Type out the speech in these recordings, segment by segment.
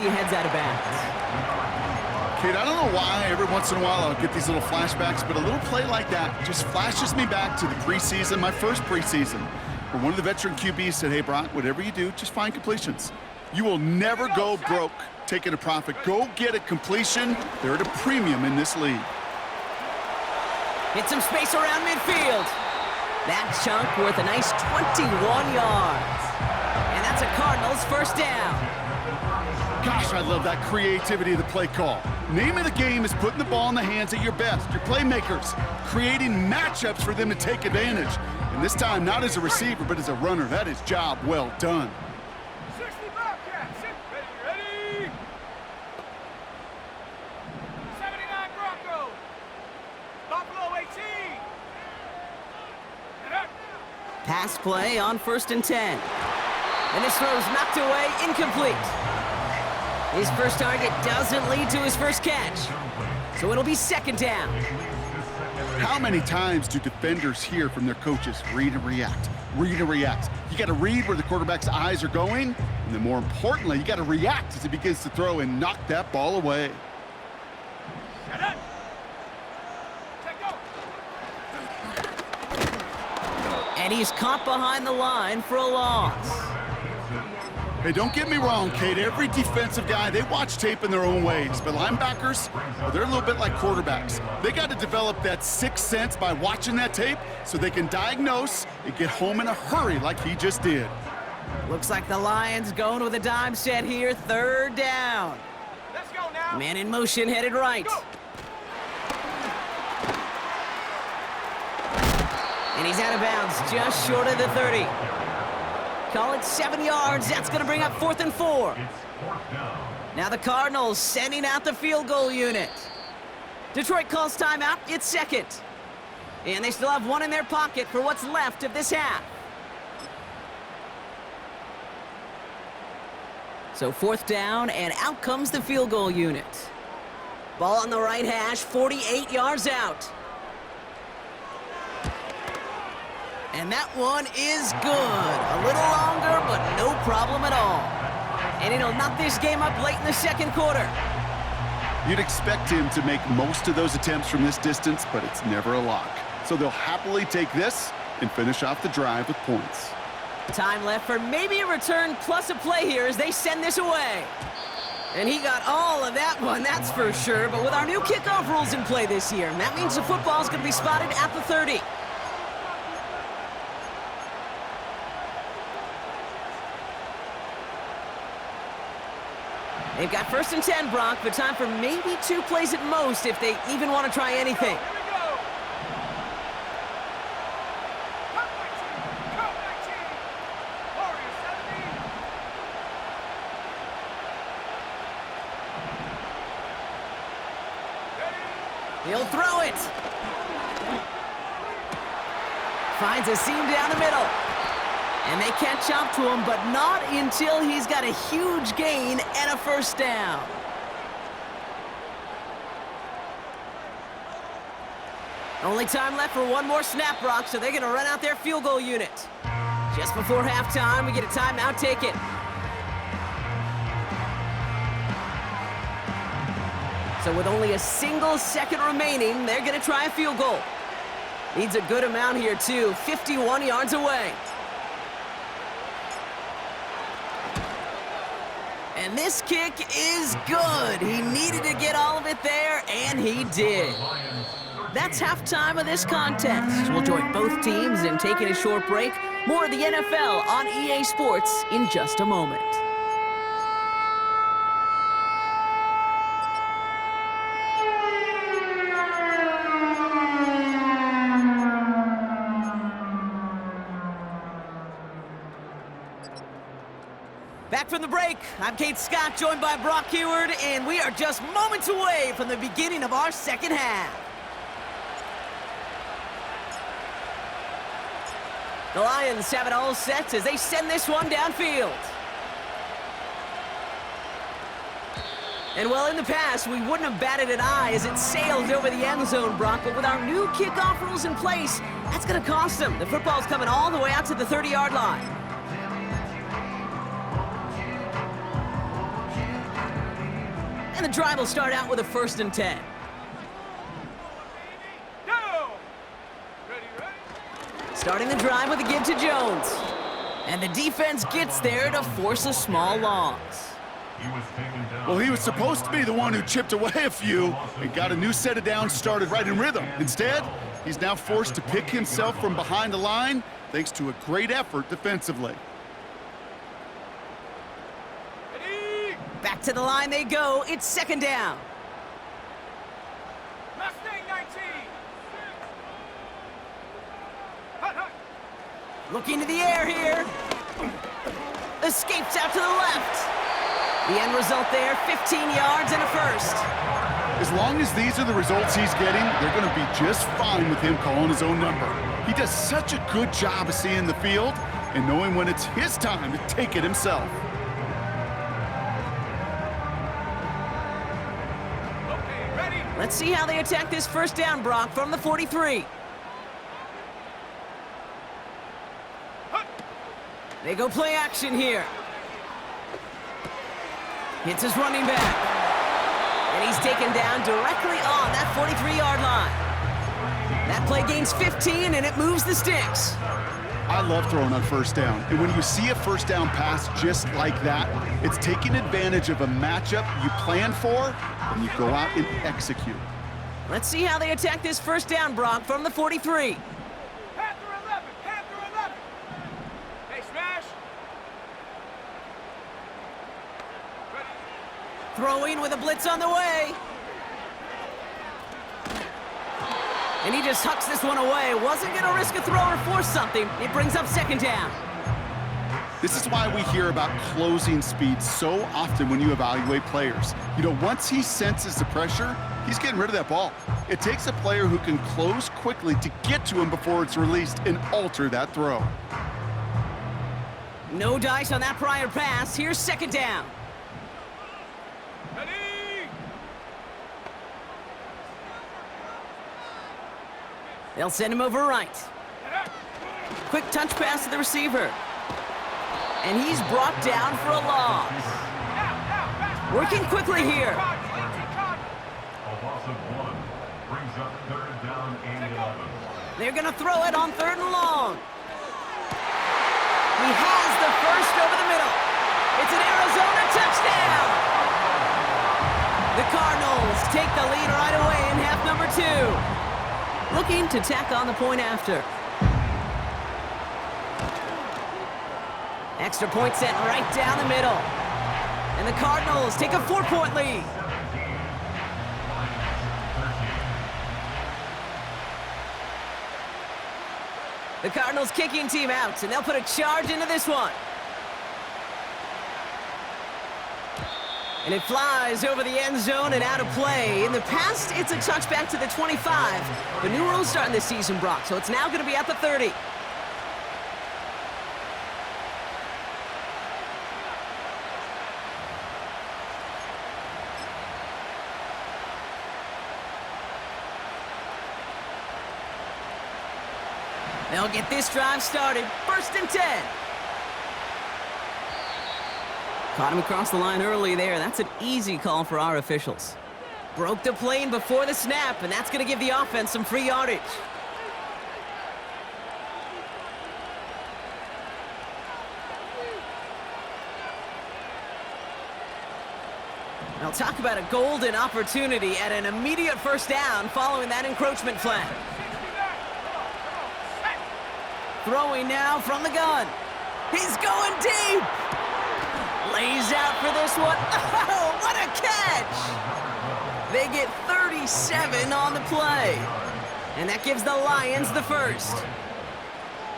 He heads out of bounds. Kate, I don't know why every once in a while I'll get these little flashbacks, but a little play like that just flashes me back to the preseason, my first preseason, where one of the veteran QBs said, hey, Brock, whatever you do, just find completions. You will never go broke taking a profit. Go get a completion. They're at a premium in this league. Hit some space around midfield. That chunk worth a nice 21 yards. And that's a Cardinals first down. Gosh, I love that creativity of the play call. Name of the game is putting the ball in the hands of your best, your playmakers, creating matchups for them to take advantage. And this time, not as a receiver, but as a runner. That is job well done. 60 Bobcats, ready. 79 Broncos. Buffalo 18. Pass play on 1st and 10. And this throw's knocked away, incomplete. His first target doesn't lead to his first catch. So it'll be 2nd down. How many times do defenders hear from their coaches, read and react, read and react? You got to read where the quarterback's eyes are going, and then more importantly, you got to react as he begins to throw and knock that ball away. And he's caught behind the line for a loss. Hey, don't get me wrong, Kate. Every defensive guy, they watch tape in their own ways. But linebackers, well, they're a little bit like quarterbacks. They got to develop that sixth sense by watching that tape so they can diagnose and get home in a hurry like he just did. Looks like the Lions going with a dime set here, 3rd down. Let's go now. Man in motion, headed right. Go. And he's out of bounds, just short of the 30. Call it 7 yards. That's going to bring up 4th and 4. Now the Cardinals sending out the field goal unit. Detroit calls timeout. It's 2nd. And they still have one in their pocket for what's left of this half. So 4th down, and out comes the field goal unit. Ball on the right hash, 48 yards out. And that one is good. A little longer, but no problem at all. And it'll knock this game up late in the 2nd quarter. You'd expect him to make most of those attempts from this distance, but it's never a lock. So they'll happily take this and finish off the drive with points. Time left for maybe a return plus a play here as they send this away. And he got all of that one, that's for sure. But with our new kickoff rules in play this year, that means the football's going to be spotted at the 30. They've got 1st and 10, Brock, but time for maybe 2 plays at most if they even want to try anything. Here we go. Cut 19. Warriors 70. Ready. He'll throw it. Finds a seam down the middle. And they catch up to him, but not until he's got a huge gain and a 1st down. Only time left for one more snap, Brock, so they're going to run out their field goal unit. Just before halftime, we get a timeout taken. So with only a single second remaining, they're going to try a field goal. Needs a good amount here, too, 51 yards away. And this kick is good. He needed to get all of it there, and he did. That's halftime of this contest. We'll join both teams in taking a short break. More of the NFL on EA Sports in just a moment. Back from the break, I'm Kate Scott, joined by Brock Heward, and we are just moments away from the beginning of our 2nd half. The Lions have it all set as they send this one downfield. And well, in the past, we wouldn't have batted an eye as it sailed over the end zone, Brock, but with our new kickoff rules in place, that's going to cost them. The football's coming all the way out to the 30-yard line. And the drive will start out with a 1st and 10. Go! Ready? Starting the drive with a give to Jones. And the defense gets there to force a small loss. Well, he was supposed to be the one who chipped away a few and got a new set of downs started right in rhythm. Instead, he's now forced to pick himself from behind the line thanks to a great effort defensively. Ready? Back to the line they go. It's 2nd down. Mustang 19! Hut, hut! Looking to the air here. Escapes out to the left. The end result there, 15 yards and a 1st. As long as these are the results he's getting, they're going to be just fine with him calling his own number. He does such a good job of seeing the field and knowing when it's his time to take it himself. Okay, ready? Let's see how they attack this 1st down, Brock, from the 43. Hut! They go play action here. Hits his running back. And he's taken down directly on that 43-yard line. That play gains 15, and it moves the sticks. I love throwing on 1st down. And when you see a 1st down pass just like that, it's taking advantage of a matchup you plan for, and you go out and execute. Let's see how they attack this 1st down, Brock, from the 43. Panther 11! Panther 11! Hey, smash! Ready? Throwing with a blitz on the way. And he just hucks this one away. Wasn't going to risk a throw or force something. It brings up 2nd down. This is why we hear about closing speed so often when you evaluate players. You know, once he senses the pressure, he's getting rid of that ball. It takes a player who can close quickly to get to him before it's released and alter that throw. No dice on that prior pass. Here's 2nd down. Ready? They'll send him over right. Get up! Quick touch pass to the receiver. And he's brought down for a loss. Now, fast! Working quickly here. A loss of 1 brings up 3rd down and 11. They're going to throw it on 3rd and long. He has the 1st over the middle. It's an Arizona touchdown. The Cardinals take the lead right away in half number 2. Looking to tack on the point after. Extra point set right down the middle. And the Cardinals take a 4-point lead. The Cardinals kicking team out, and they'll put a charge into this one. And it flies over the end zone and out of play. In the past, it's a touchback to the 25. But new rules starting this season, Brock, so it's now going to be at the 30. They'll get this drive started. 1st and 10. Caught him across the line early there. That's an easy call for our officials. Broke the plane before the snap, and that's going to give the offense some free yardage. Now talk about a golden opportunity at an immediate 1st down following that encroachment flag. Throwing now from the gun. He's going deep. Lays out for this one. Oh, what a catch! They get 37 on the play. And that gives the Lions the 1st.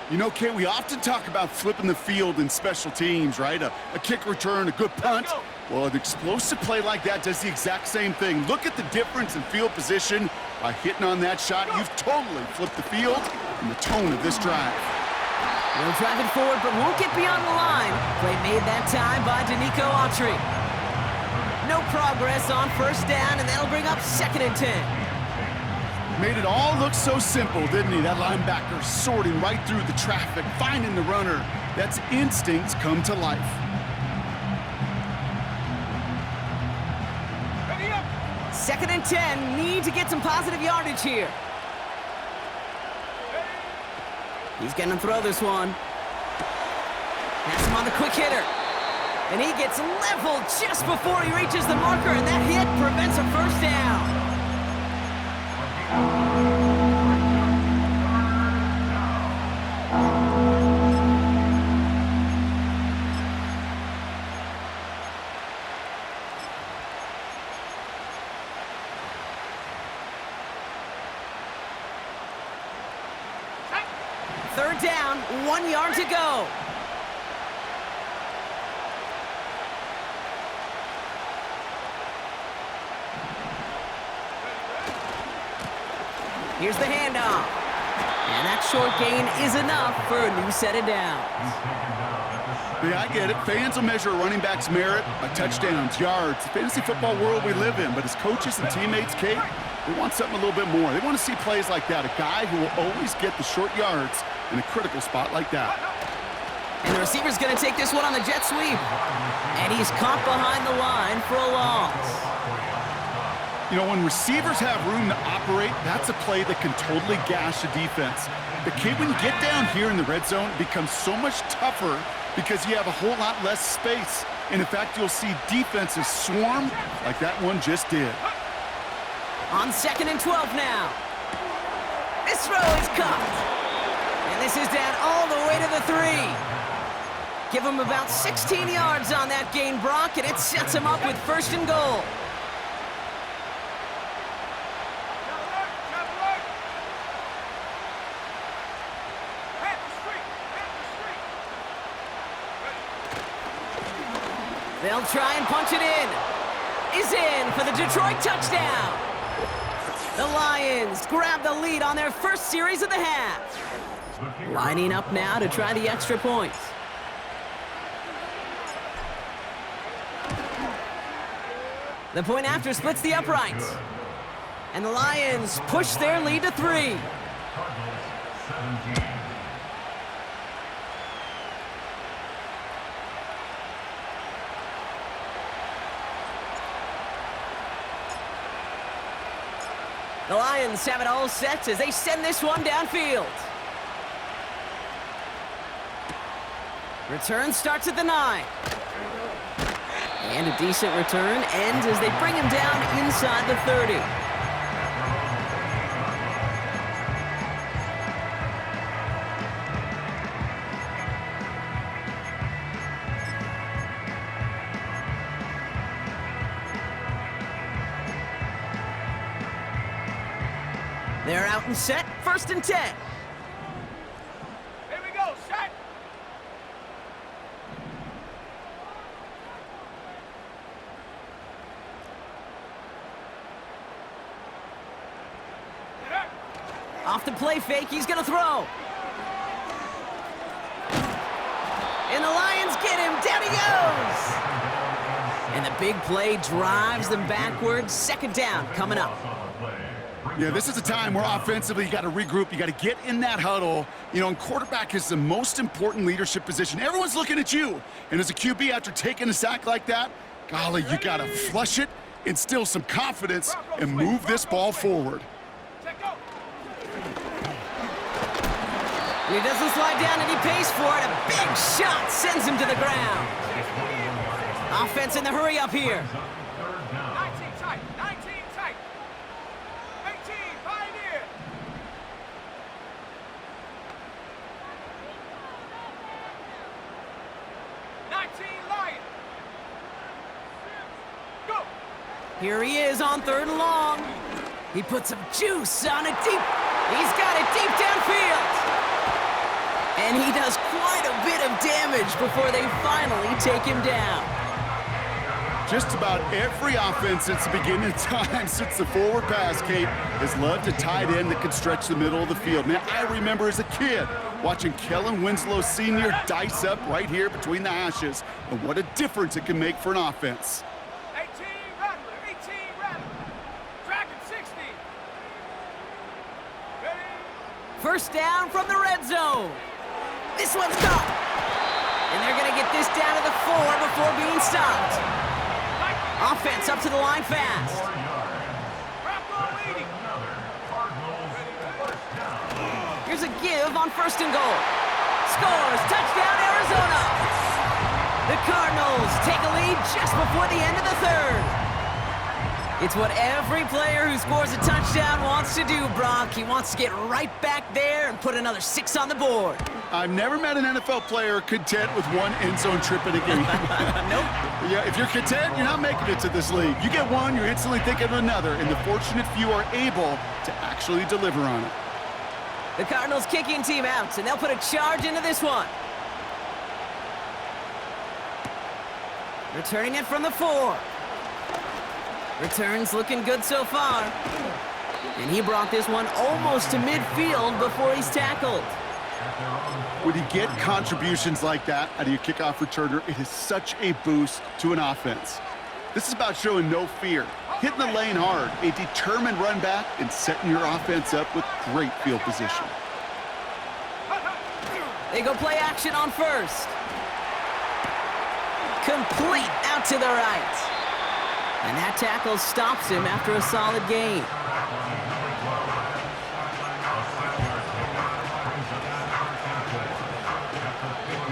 You know, Kate, we often talk about flipping the field in special teams, right? A kick return, a good punt. Well, an explosive play like that does the exact same thing. Look at the difference in field position. By hitting on that shot, you've totally flipped the field and the tone of this drive. They'll drive it forward, but won't get beyond the line. Play made that time by Danico Autry. No progress on 1st down, and that'll bring up 2nd and 10. Made it all look so simple, didn't he? That linebacker sorting right through the traffic, finding the runner. That's instincts come to life. Ready? 2nd and 10. Need to get some positive yardage here. He's going to throw this one. Pass him on the quick hitter. And he gets leveled just before he reaches the marker, and that hit prevents a first down. Third down, 1 yard to go. Here's the handoff. And that short gain is enough for a new set of downs. Yeah, I get it. Fans will measure a running back's merit by touchdowns, yards, the fantasy football world we live in. But as coaches and teammates, Kate, they want something a little bit more. They want to see plays like that, a guy who will always get the short yards in a critical spot like that. And the receiver's going to take this one on the jet sweep. And he's caught behind the line for a loss. You know, when receivers have room to operate, that's a play that can totally gash a defense. But Kate, when you get down here in the red zone, it becomes so much tougher because you have a whole lot less space. And in fact, you'll see defenses swarm like that one just did. On 2nd and 12 now. This throw is caught. And this is down all the way to the 3. Give him about 16 yards on that gain, Brock, and it sets him up with 1st and goal. They'll try and punch it in. Is in for the Detroit touchdown. The Lions grab the lead on their first series of the half. Lining up now to try the extra point. The point after splits the uprights. And the Lions push their lead to 3. Cardinals 17. The Lions have it all set as they send this one downfield. Return starts at the 9. And a decent return ends as they bring him down inside the 30. They're out and set, 1st and 10. Here we go, set. Off the play fake, he's gonna throw. And the Lions get him, down he goes! And the big play drives them backwards. 2nd down coming up. Yeah, this is a time where offensively you got to regroup. You got to get in that huddle. You know, and quarterback is the most important leadership position. Everyone's looking at you. And as a QB, after taking a sack like that, golly, you got to flush it, instill some confidence, and move this ball forward. He doesn't slide down and he pays for it. A big shot sends him to the ground. Offense in the hurry up here. 19 tight, 19 tight. 18, Pioneer. Lion. Go. Here he is on 3rd and long. He puts some juice on it deep. He's got it deep downfield. And he does quite a bit of damage before they finally take him down. Just about every offense since the beginning of time, since the forward pass, Kate, has loved a tight end that can stretch the middle of the field. Man, I remember as a kid watching Kellen Winslow Sr. dice up right here between the hashes, and what a difference it can make for an offense. 18 Rattler. Dragon 60. Ready? 1st down from the red zone. This one's caught. And they're going to get this down to the 4 before being stopped. Offense up to the line fast. ball waiting. Another Cardinals first down. Here's a give on 1st and goal. Scores! Touchdown, Arizona! The Cardinals take a lead just before the end of the 3rd. It's what every player who scores a touchdown wants to do, Brock. He wants to get right back there and put another 6 on the board. I've never met an NFL player content with one end zone trip in a game. Nope. Yeah, if you're content, you're not making it to this league. You get one, you're instantly thinking of another, and the fortunate few are able to actually deliver on it. The Cardinals kicking team out, and they'll put a charge into this one. Returning it from the 4. Returns looking good so far. And he brought this one almost to midfield before he's tackled. When you get contributions like that out of your kickoff returner, it is such a boost to an offense. This is about showing no fear, hitting the lane hard, a determined run back, and setting your offense up with great field position. They go play action on 1st. Complete out to the right. And that tackle stops him after a solid gain.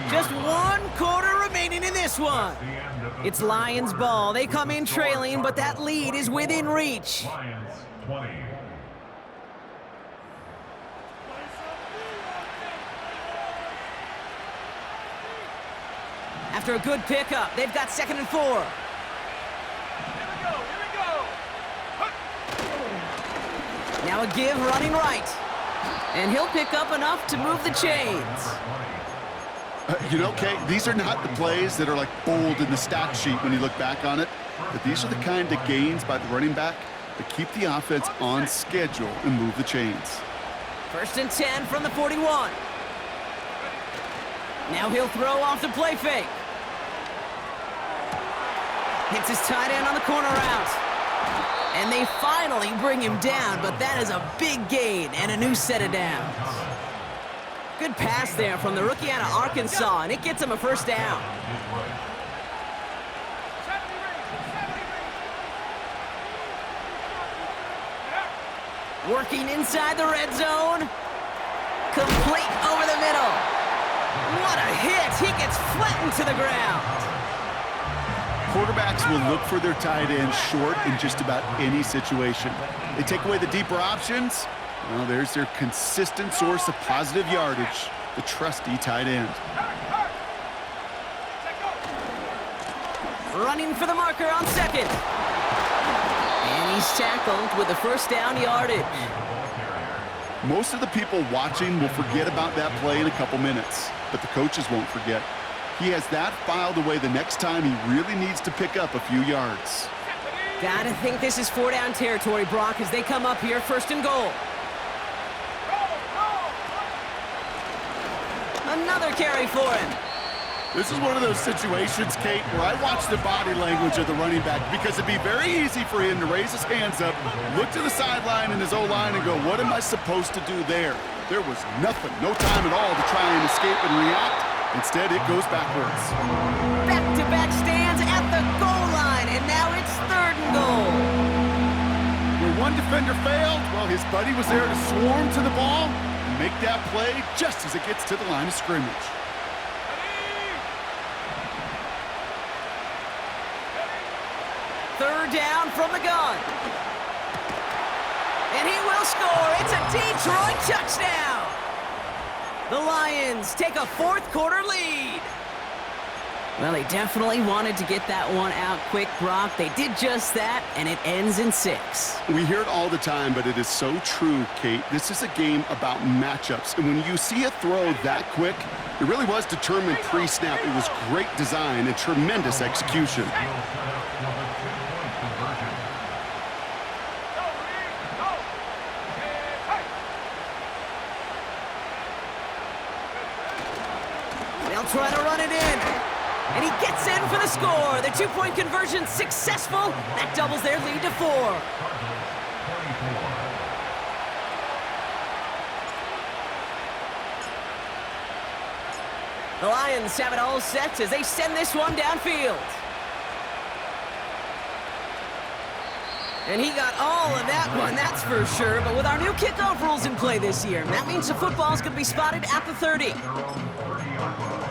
Just 1 quarter remaining in this one. It's Lions ball. They come in trailing, but that lead is within reach. Lions 20. After a good pickup, they've got 2nd and 4. Here we go. Now a give running right. And he'll pick up enough to move the chains. You know, Kate, these are not the plays that are like bold in the stat sheet when you look back on it, but these are the kind of gains by the running back that keep the offense on schedule and move the chains. 1st and 10 from the 41. Now he'll throw off the play fake. Hits his tight end on the corner route. And they finally bring him down, but that is a big gain and a new set of downs. Good pass there from the rookie out of Arkansas, and it gets him a 1st down. 70 range. Working inside the red zone. Complete over the middle. What a hit! He gets flattened to the ground. Quarterbacks will look for their tight end short in just about any situation. They take away the deeper options. Well, there's their consistent source of positive yardage, the trusty tight end. Running for the marker on 2nd. And he's tackled with the 1st down yardage. Most of the people watching will forget about that play in a couple minutes, but the coaches won't forget. He has that filed away the next time he really needs to pick up a few yards. Gotta think this is 4 down territory, Brock, as they come up here 1st and goal. Another carry for him. This is one of those situations, Kate, where I watch the body language of the running back because it'd be very easy for him to raise his hands up, look to the sideline in his O-line and go, what am I supposed to do there? There was nothing, no time at all to try and escape and react. Instead, it goes backwards. Back-to-back stands at the goal line, and now it's 3rd and goal. Where one defender failed, well, his buddy was there to swarm to the ball and make that play just as it gets to the line of scrimmage. 3rd down from the gun. And he will score. It's a Detroit touchdown. The Lions take a 4th quarter lead. Well, they definitely wanted to get that one out quick, Brock. They did just that, and it ends in 6. We hear it all the time, but it is so true, Kate. This is a game about matchups, and when you see a throw that quick, it really was determined pre-snap. It was great design and tremendous execution. They'll try to run it in. And he gets in for the score. The 2-point conversion successful. That doubles their lead to 4. The Lions have it all set as they send this one downfield. And he got all of that one, that's for sure. But with our new kickoff rules in play this year, that means the football is going to be spotted at the 30. Their own 30-yard line.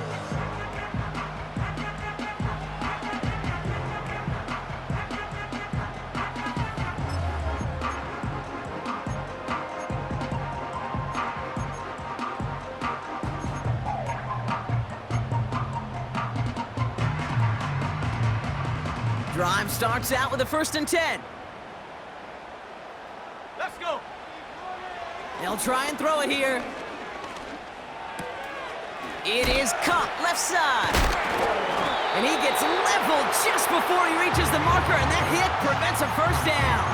Drive starts out with a 1st and 10. Let's go. They'll try and throw it here. It is caught left side. And he gets leveled just before he reaches the marker, and that hit prevents a 1st down.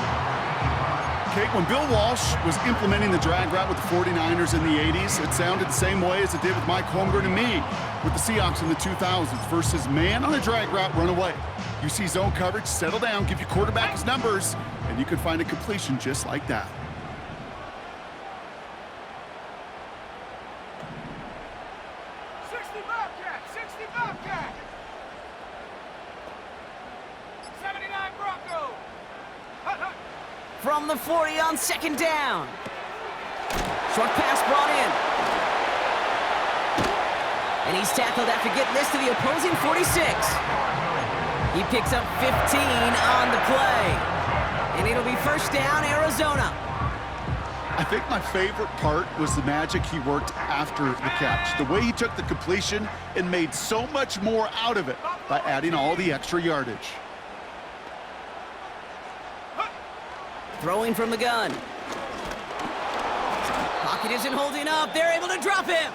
Kate, when Bill Walsh was implementing the drag route with the 49ers in the 80s, it sounded the same way as it did with Mike Holmgren and me with the Seahawks in the 2000s versus man on a drag route, run away. You see zone coverage, settle down, give your quarterback his numbers, and you can find a completion just like that. Bobcat, 60 Bobcat. 79 Bronco. Hut, hut. From the 40 on 2nd down. Short pass brought in. And he's tackled after getting this to the opposing 46. He picks up 15 on the play. And it'll be 1st down, Arizona. I think my favorite part was the magic he worked after the catch. The way he took the completion and made so much more out of it by adding all the extra yardage. Throwing from the gun. Pocket isn't holding up. They're able to drop him.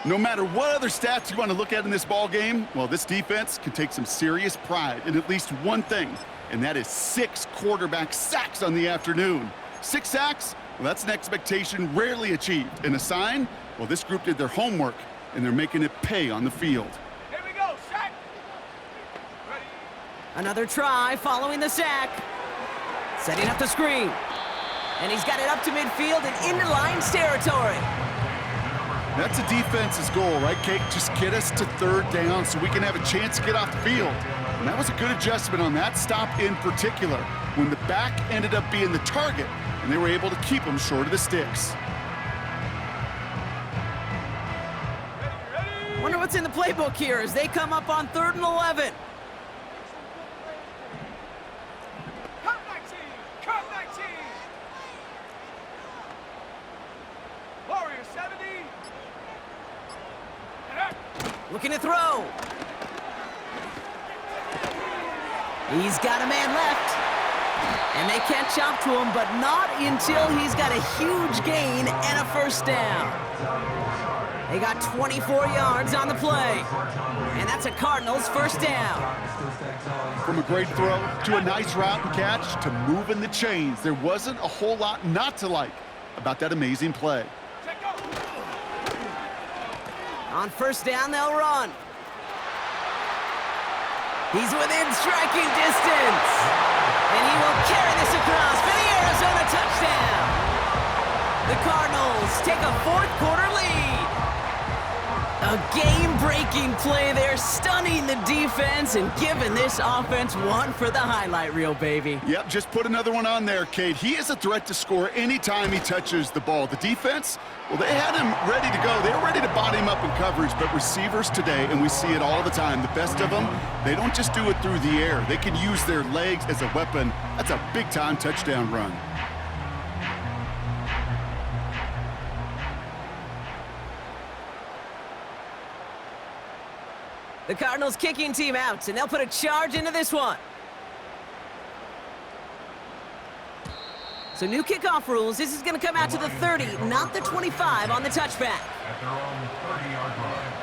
No matter what other stats you want to look at in this ball game, well, this defense can take some serious pride in at least one thing, and that is 6 quarterback sacks on the afternoon. 6 sacks, well, that's an expectation rarely achieved. And a sign, well, this group did their homework, and they're making it pay on the field. Here we go, sack. Ready. Another try following the sack. Setting up the screen. And he's got it up to midfield and into Lions territory. That's a defense's goal, right, Kate? Just get us to 3rd down so we can have a chance to get off the field. And that was a good adjustment on that stop in particular, when the back ended up being the target, and they were able to keep him short of the sticks. Wonder what's in the playbook here as they come up on 3rd and 11. Cut 19. Cut 19. Warrior 70. And up. Looking to throw. He's got a man left. And they catch up to him, but not until he's got a huge gain and a 1st down. They got 24 yards on the play. And that's a Cardinals 1st down. From a great throw to a nice route and catch to moving the chains, there wasn't a whole lot not to like about that amazing play. Check go. On 1st down, they'll run. He's within striking distance. And he will carry this across for the Arizona touchdown. The Cardinals take a 4th quarter lead. A game-breaking play there, stunning the defense and giving this offense one for the highlight reel, baby. Yep, just put another one on there, Kate. He is a threat to score anytime he touches the ball. The defense, well, they had him ready to go. They were ready to body him up in coverage, but receivers today, and we see it all the time, the best of them, they don't just do it through the air. They can use their legs as a weapon. That's a big-time touchdown run. The Cardinals kicking team out, and they'll put a charge into this one. So new kickoff rules. This is going to come out to the 30, not the 25 on the touchback. At their own 30-yard line.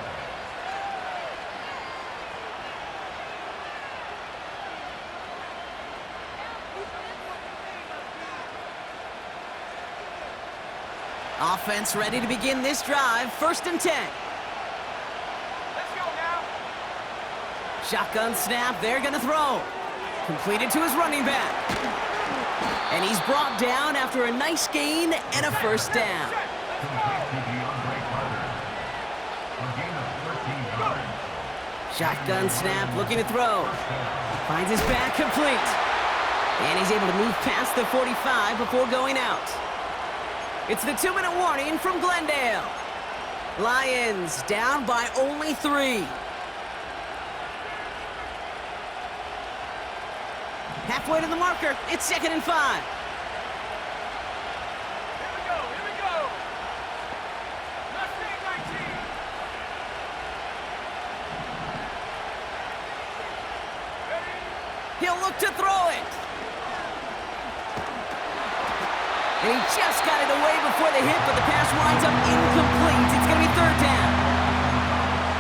Offense ready to begin this drive. 1st and 10. Let's go now. Shotgun snap. They're going to throw. Completed to his running back. And he's brought down after a nice gain and a 1st down. Shotgun snap, looking to throw. Finds his back complete. And he's able to move past the 45 before going out. It's the 2-minute warning from Glendale. Lions down by only 3. Halfway to the marker, it's 2nd and 5. Here we go. Mustang 19. Ready? He'll look to throw it. And he just got it away before the hit, but the pass winds up incomplete. It's going to be 3rd down.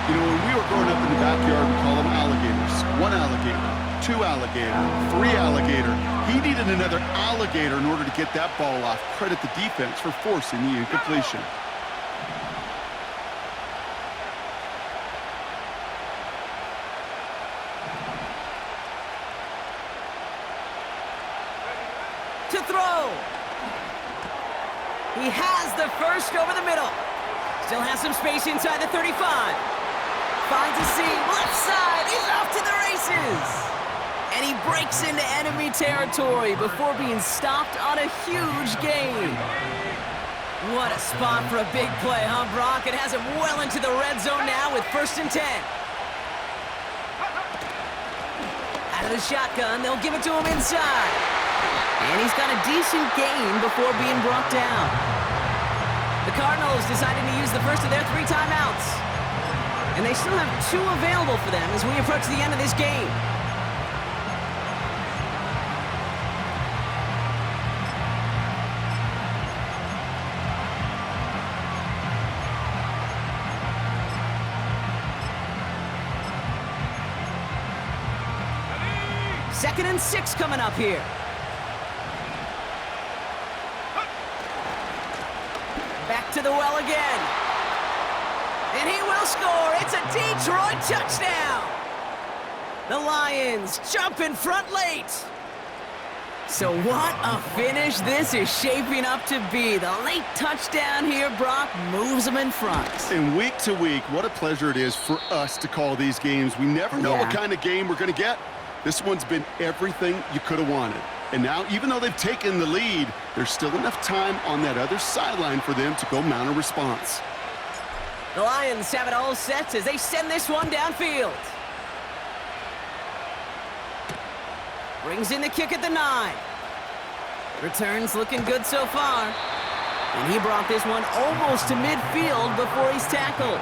You know, when we were growing up in the backyard, we call them alligators. 1 alligator, 2 alligator, 3 alligator. He needed another alligator in order to get that ball off. Credit the defense for forcing the incompletion. To throw. He has the first over the middle. Still has some space inside the 35. Finds a seam, left side, he's off to the races. And he breaks into enemy territory before being stopped on a huge gain. What a spot for a big play, huh, Brock? It has him well into the red zone now with 1st and 10. Out of the shotgun, they'll give it to him inside. And he's got a decent gain before being brought down. The Cardinals decided to use the first of their 3 timeouts. And they still have 2 available for them as we approach the end of this game. Second and 6 coming up here. Back to the well again. And he will score. It's a Detroit touchdown. The Lions jump in front late. So what a finish this is shaping up to be. The late touchdown here, Brock, moves them in front. And week to week, what a pleasure it is for us to call these games. We never know what kind of game we're going to get. This one's been everything you could have wanted. And now, even though they've taken the lead, there's still enough time on that other sideline for them to go mount a response. The Lions have it all set as they send this one downfield. Brings in the kick at the 9. Returns looking good so far. And he brought this one almost to midfield before he's tackled.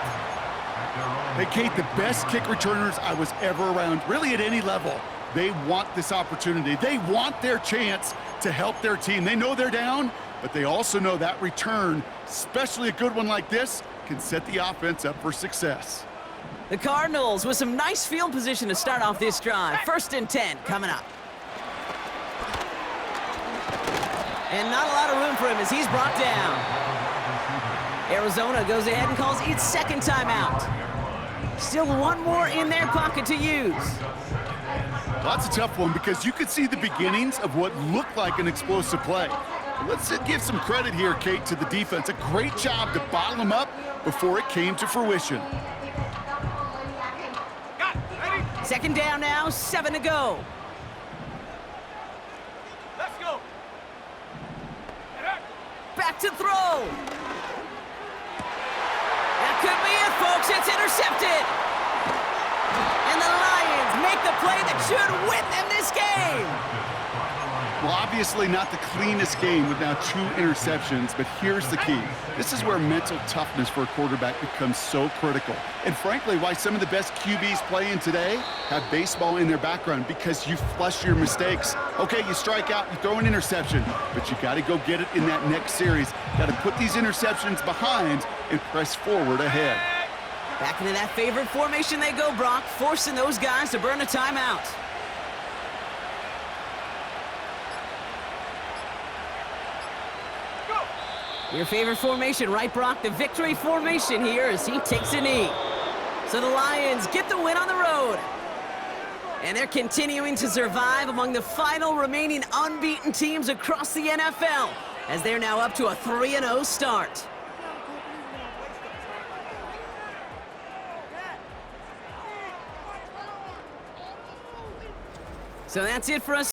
Hey, Kate, the best kick returners I was ever around, really at any level, they want this opportunity. They want their chance to help their team. They know they're down, but they also know that return, especially a good one like this, can set the offense up for success. The Cardinals with some nice field position to start off this drive. 1st and 10 coming up. And not a lot of room for him as he's brought down. Arizona goes ahead and calls its 2nd timeout. Still 1 more in their pocket to use. Well, that's a tough one because you could see the beginnings of what looked like an explosive play. Let's give some credit here, Kate, to the defense. A great job to bottle them up before it came to fruition. Got it. Ready? 2nd down now, 7 to go. Let's go. Get up. Back to throw. That could be it, folks. It's intercepted. And the Lions make the play that should win them this game. Well, obviously not the cleanest game with now 2 interceptions, but here's the key. This is where mental toughness for a quarterback becomes so critical. And frankly, why some of the best QBs playing today have baseball in their background, because you flush your mistakes. Okay, you strike out, you throw an interception, but you got to go get it in that next series. Got to put these interceptions behind and press forward ahead. Back into that favorite formation they go, Brock, forcing those guys to burn a timeout. Your favorite formation, right, Brock? The victory formation here as he takes a knee. So the Lions get the win on the road. And they're continuing to survive among the final remaining unbeaten teams across the NFL as they're now up to a 3-0 start. So that's it for us.